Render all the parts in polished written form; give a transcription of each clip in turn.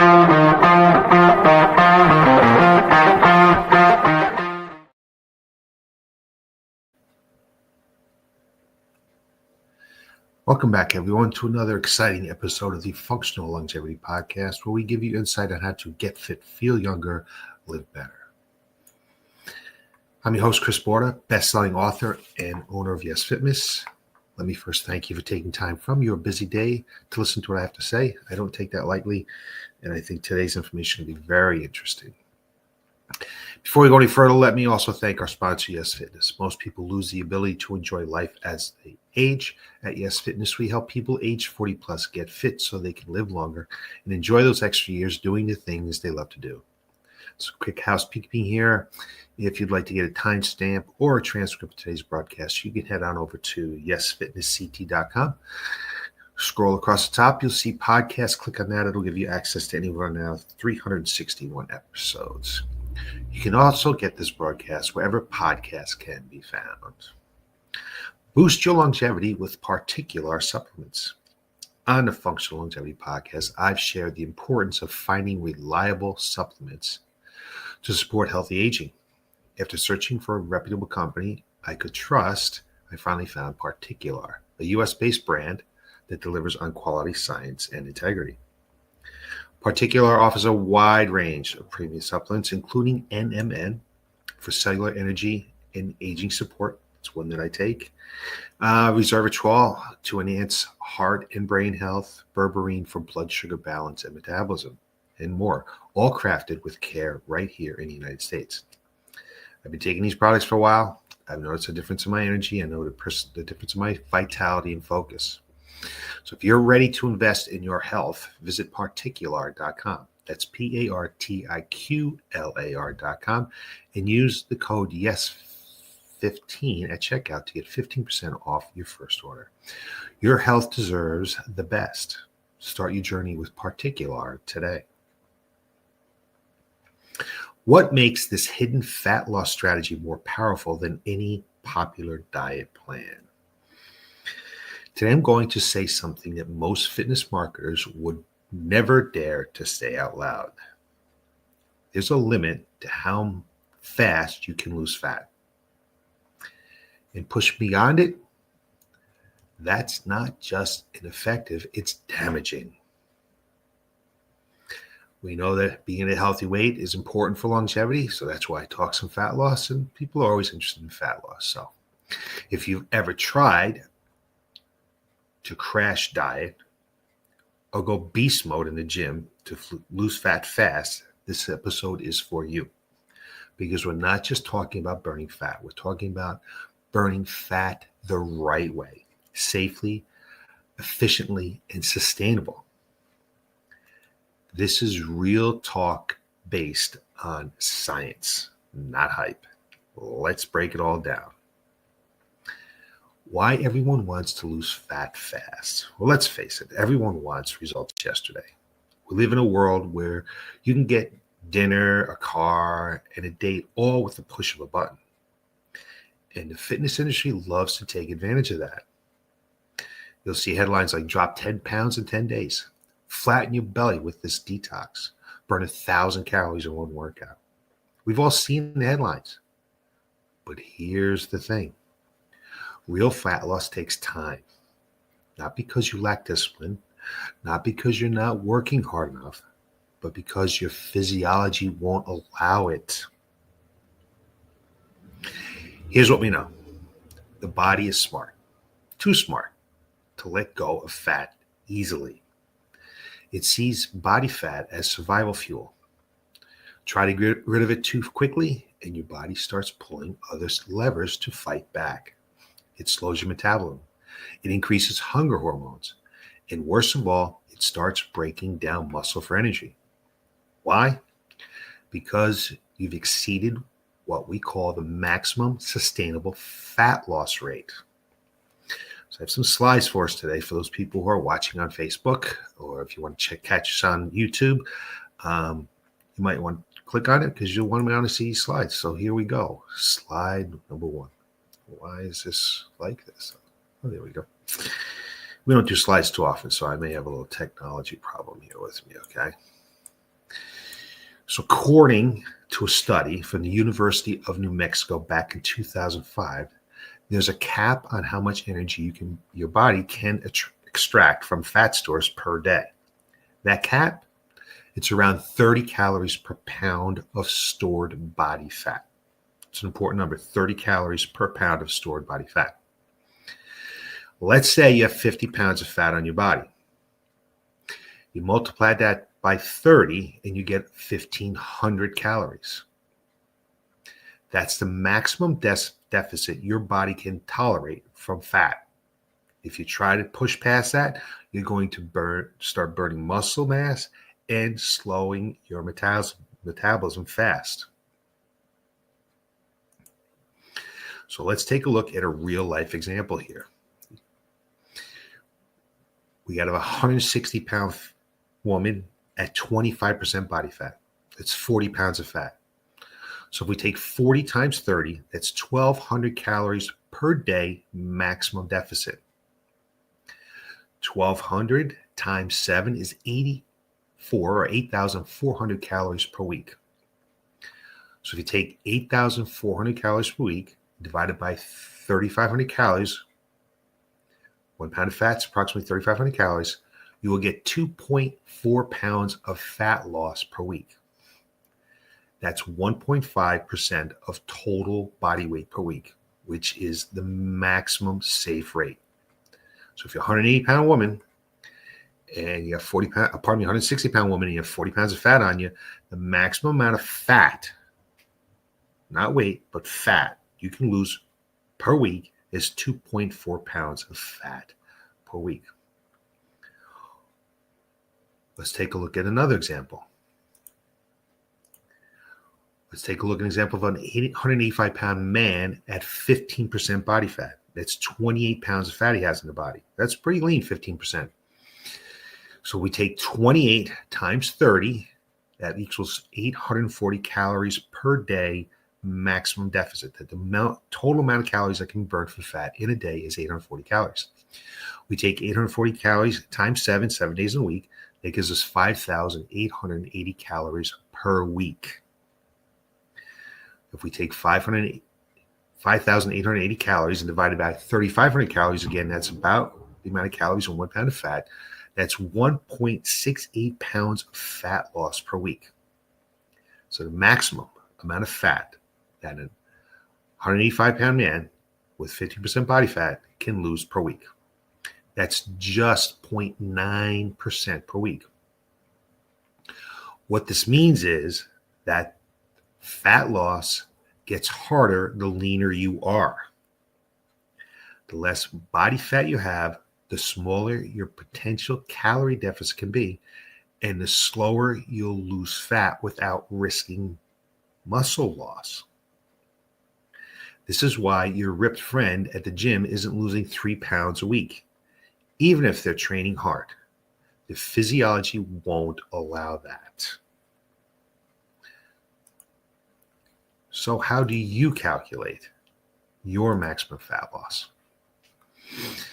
Welcome back, everyone, to another exciting episode of the Functional Longevity Podcast, where we give you insight on how to get fit, feel younger, live better. I'm your host, Chris Borda, best-selling author and owner of Y.E.S Fitness. Let me first thank you for taking time from your busy day to listen to what I have to say. I don't take that lightly, and I think today's information will be very interesting. Before we go any further, let me also thank our sponsor, Y.E.S Fitness. Most people lose the ability to enjoy life as they age. At Y.E.S Fitness, we help people age 40 plus get fit so they can live longer and enjoy those extra years doing the things they love to do. So quick housekeeping here. If you'd like to get a timestamp or a transcript of today's broadcast, you can head on over to yesfitnessct.com. Scroll across the top, you'll see podcasts. Click on that. It'll give you access to any of our now 361 episodes. You can also get this broadcast wherever podcasts can be found. Boost your longevity with PartiQlar supplements. On the Functional Longevity Podcast, I've shared the importance of finding reliable supplements to support healthy aging. After searching for a reputable company I could trust, I finally found PartiQlar, a US-based brand that delivers on quality science and integrity. PartiQlar offers a wide range of premium supplements, including NMN for cellular energy and aging support. It's one that I take. Resveratrol to enhance heart and brain health. Berberine for blood sugar balance and metabolism, and more. All crafted with care right here in the United States. I've been taking these products for a while. I've noticed a difference in my energy. I know the difference in my vitality and focus. So if you're ready to invest in your health, visit PartiQlar.com. That's PartiQlar.com, and use the code YES15 at checkout to get 15% off your first order. Your health deserves the best. Start your journey with PartiQlar today. What makes this hidden fat loss strategy more powerful than any popular diet plan? Today, I'm going to say something that most fitness marketers would never dare to say out loud. There's a limit to how fast you can lose fat. And push beyond it, that's not just ineffective, it's damaging. We know that being at a healthy weight is important for longevity, so that's why I talk some fat loss, and people are always interested in fat loss. So if you've ever tried to crash diet or go beast mode in the gym to lose fat fast, this episode is for you. Because we're not just talking about burning fat. We're talking about burning fat the right way, safely, efficiently, and sustainable. This is real talk based on science, not hype. Let's break it all down. Why everyone wants to lose fat fast? Well, let's face it, everyone wants results yesterday. We live in a world where you can get dinner, a car, and a date all with the push of a button. And the fitness industry loves to take advantage of that. You'll see headlines like drop 10 pounds in 10 days, flatten your belly with this detox, burn 1,000 calories in one workout. We've all seen the headlines. But here's the thing. Real fat loss takes time, not because you lack discipline, not because you're not working hard enough, but because your physiology won't allow it. Here's what we know. The body is smart, too smart, to let go of fat easily. It sees body fat as survival fuel. Try to get rid of it too quickly, and your body starts pulling other levers to fight back. It slows your metabolism. It increases hunger hormones. And worst of all, it starts breaking down muscle for energy. Why? Because you've exceeded what we call the maximum sustainable fat loss rate. So I have some slides for us today for those people who are watching on Facebook, or if you want to catch us on YouTube, you might want to click on it because you'll want to see slides. So here we go. Slide number 1. Why is this like this? Oh, there we go. We don't do slides too often, so I may have a little technology problem here with me, okay? So according to a study from the University of New Mexico back in 2005, there's a cap on how much energy your body can extract from fat stores per day. That cap, it's around 30 calories per pound of stored body fat. It's an important number, 30 calories per pound of stored body fat. Let's say you have 50 pounds of fat on your body. You multiply that by 30 and you get 1,500 calories. That's the maximum deficit your body can tolerate from fat. If you try to push past that, you're going to start burning muscle mass and slowing your metabolism fast. So let's take a look at a real life example here. We got a 160-pound woman at 25% body fat. That's 40 pounds of fat. So if we take 40 times 30, that's 1,200 calories per day maximum deficit. 1,200 times 7 is 84 or 8,400 calories per week. So if you take 8,400 calories per week divided by 3,500 calories, 1 pound of fat is approximately 3,500 calories, you will get 2.4 pounds of fat loss per week. That's 1.5% of total body weight per week, which is the maximum safe rate. So if you're a 180-pound woman and you have 160-pound woman and you have 40 pounds of fat on you, the maximum amount of fat, not weight, but fat you can lose per week is 2.4 pounds of fat per week. Let's take a look at another example. Let's take a look at an example of an 185-pound man at 15% body fat. That's 28 pounds of fat he has in the body. That's pretty lean, 15%. So we take 28 times 30. That equals 840 calories per day maximum deficit. That the total amount of calories that can be burned from fat in a day is 840 calories. We take 840 calories times 7 days in a week. That gives us 5,880 calories per week. If we take 5,880 calories and divide it by 3,500 calories, again, that's about the amount of calories in 1 pound of fat. That's 1.68 pounds of fat loss per week. So the maximum amount of fat that a 185-pound man with 50% body fat can lose per week. That's just 0.9% per week. What this means is that fat loss gets harder the leaner you are. The less body fat you have, the smaller your potential calorie deficit can be, and the slower you'll lose fat without risking muscle loss. This is why your ripped friend at the gym isn't losing 3 pounds a week, even if they're training hard. The physiology won't allow that. So how do you calculate your maximum fat loss? If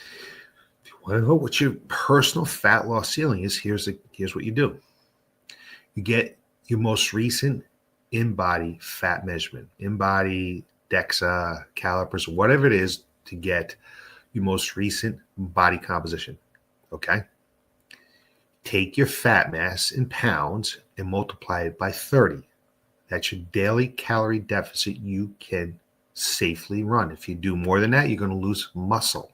you want to know what your personal fat loss ceiling is, here's what you do. You get your most recent in-body fat measurement, in-body DEXA, calipers, whatever it is, to get your most recent body composition, okay? Take your fat mass in pounds and multiply it by 30. That's your daily calorie deficit you can safely run. If you do more than that, you're going to lose muscle.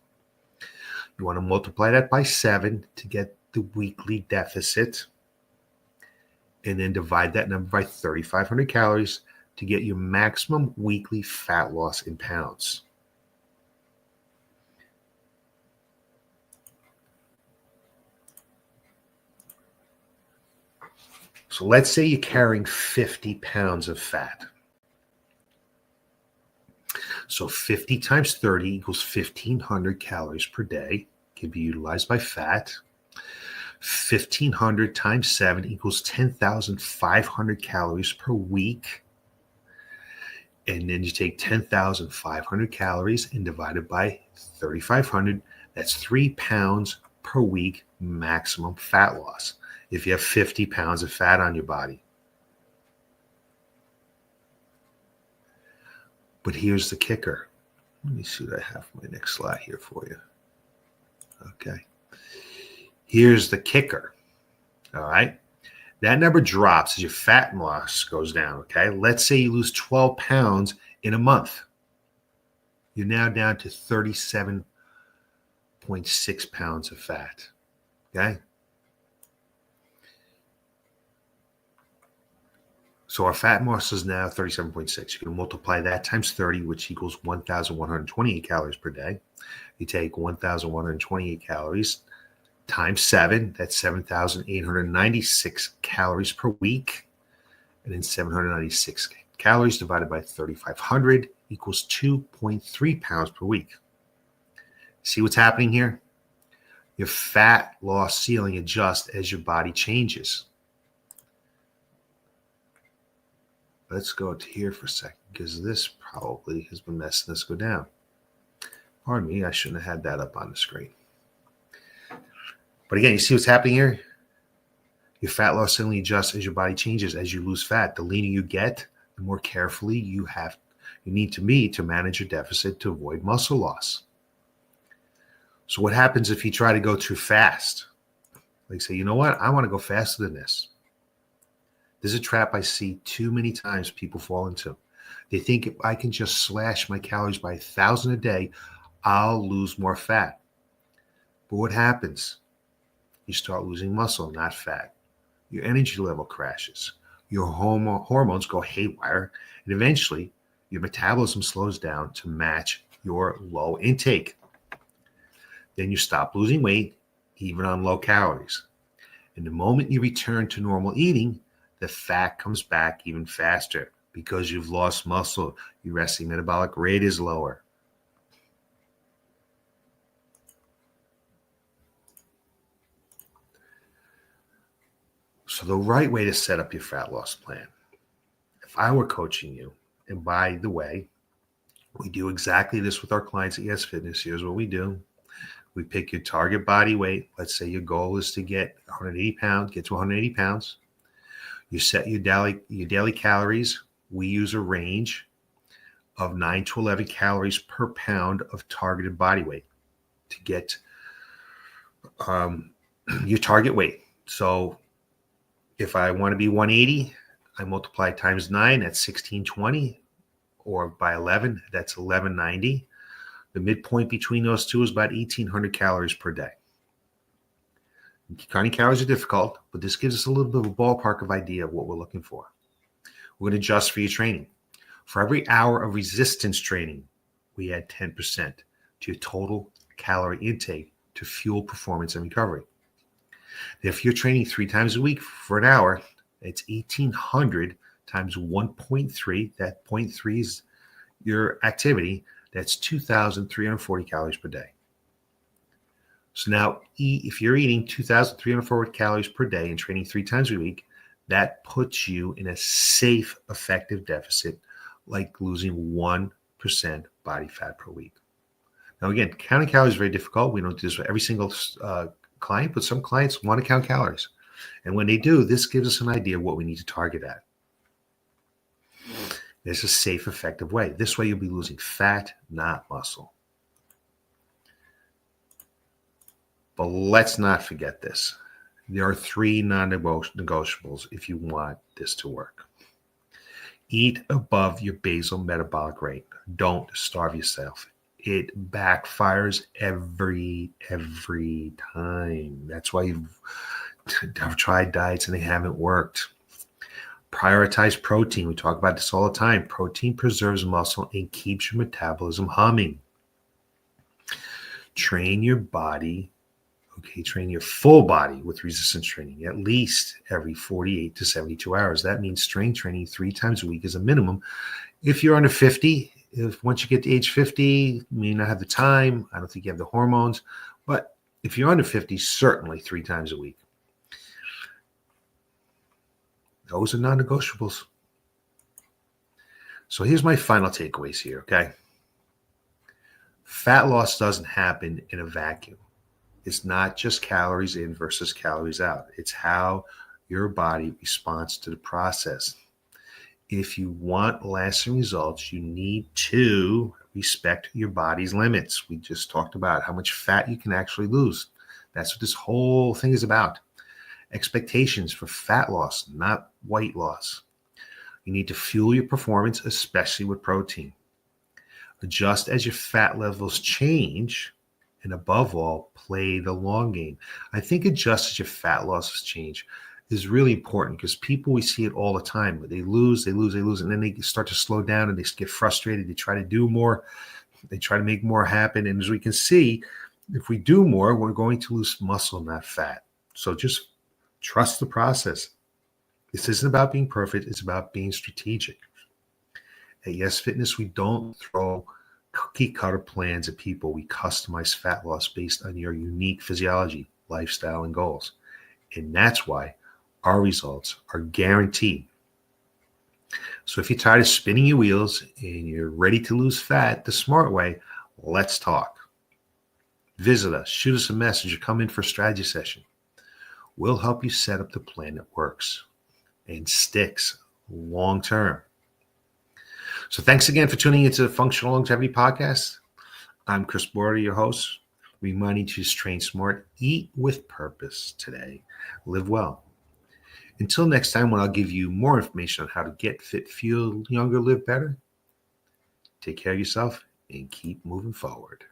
You want to multiply that by 7 to get the weekly deficit, and then divide that number by 3,500 calories to get your maximum weekly fat loss in pounds. So let's say you're carrying 50 pounds of fat. So 50 times 30 equals 1,500 calories per day, can be utilized by fat. 1,500 times 7 equals 10,500 calories per week. And then you take 10,500 calories and divide it by 3,500. That's 3 pounds per week maximum fat loss if you have 50 pounds of fat on your body. But here's the kicker. Let me see what I have for my next slide here for you. Okay. Here's the kicker. All right. That number drops as your fat loss goes down. Okay. Let's say you lose 12 pounds in a month. You're now down to 37.6 pounds of fat. Okay. So our fat mass is now 37.6. You can multiply that times 30, which equals 1,128 calories per day. You take 1,128 calories times 7, that's 7,896 calories per week. And then 796 calories divided by 3,500 equals 2.3 pounds per week. See what's happening here? Your fat loss ceiling adjusts as your body changes. Let's go to here for a second because this probably has been messing us go down. Pardon me, I shouldn't have had that up on the screen. But again, you see what's happening here? Your fat loss suddenly adjusts as your body changes, as you lose fat. The leaner you get, the more carefully you need to be to manage your deficit to avoid muscle loss. So what happens if you try to go too fast? Like say, you know what? I want to go faster than this. This is a trap I see too many times people fall into. They think if I can just slash my calories by 1,000 a day, I'll lose more fat. But what happens? You start losing muscle, not fat. Your energy level crashes. Your hormones go haywire. And eventually, your metabolism slows down to match your low intake. Then you stop losing weight, even on low calories. And the moment you return to normal eating, the fat comes back even faster because you've lost muscle. Your resting metabolic rate is lower. So the right way to set up your fat loss plan, if I were coaching you, and by the way, we do exactly this with our clients at Y.E.S Fitness. Here's what we do. We pick your target body weight. Let's say your goal is to get 180 pounds, get to 180 pounds. You set your daily calories. We use a range of 9 to 11 calories per pound of targeted body weight to get your target weight. So if I want to be 180, I multiply times 9, that's 1620, or by 11, that's 1190. The midpoint between those two is about 1,800 calories per day. Counting calories are difficult, but this gives us a little bit of a ballpark of idea of what we're looking for. We're going to adjust for your training. For every hour of resistance training, we add 10% to your total calorie intake to fuel performance and recovery. If you're training 3 times a week for an hour, it's 1,800 times 1.3. That 0.3 is your activity. That's 2,340 calories per day. So now, if you're eating 2,340 calories per day and training 3 times a week, that puts you in a safe, effective deficit, like losing 1% body fat per week. Now, again, counting calories is very difficult. We don't do this for every single client, but some clients want to count calories. And when they do, this gives us an idea of what we need to target at. There's a safe, effective way. This way, you'll be losing fat, not muscle. But let's not forget this. There are 3 non-negotiables if you want this to work. Eat above your basal metabolic rate. Don't starve yourself. It backfires every time. That's why I've tried diets and they haven't worked. Prioritize protein. We talk about this all the time. Protein preserves muscle and keeps your metabolism humming. Train your body. Okay, train your full body with resistance training at least every 48 to 72 hours. That means strength training 3 times a week is a minimum. If you're under 50, once you get to age 50, you may not have the time. I don't think you have the hormones. But if you're under 50, certainly 3 times a week. Those are non-negotiables. So here's my final takeaways here, okay? Fat loss doesn't happen in a vacuum. It's not just calories in versus calories out. It's how your body responds to the process. If you want lasting results, you need to respect your body's limits. We just talked about how much fat you can actually lose. That's what this whole thing is about. Expectations for fat loss, not weight loss. You need to fuel your performance, especially with protein. Adjust as your fat levels change, and above all, play the long game. I think adjust as your fat losses change is really important because people, we see it all the time. They lose, and then they start to slow down and they get frustrated. They try to do more. They try to make more happen. And as we can see, if we do more, we're going to lose muscle, not fat. So just trust the process. This isn't about being perfect. It's about being strategic. At Yes Fitness, we don't throw cookie cutter plans at people. We customize fat loss based on your unique physiology, lifestyle, and goals. And that's why our results are guaranteed. So if you're tired of spinning your wheels and you're ready to lose fat the smart way, let's talk. Visit us, shoot us a message, or come in for a strategy session. We'll help you set up the plan that works and sticks long term. So thanks again for tuning into the Functional Longevity Podcast. I'm Chris Border, your host, reminding you to train smart, eat with purpose today, live well. Until next time, when I'll give you more information on how to get fit, feel younger, live better, take care of yourself, and keep moving forward.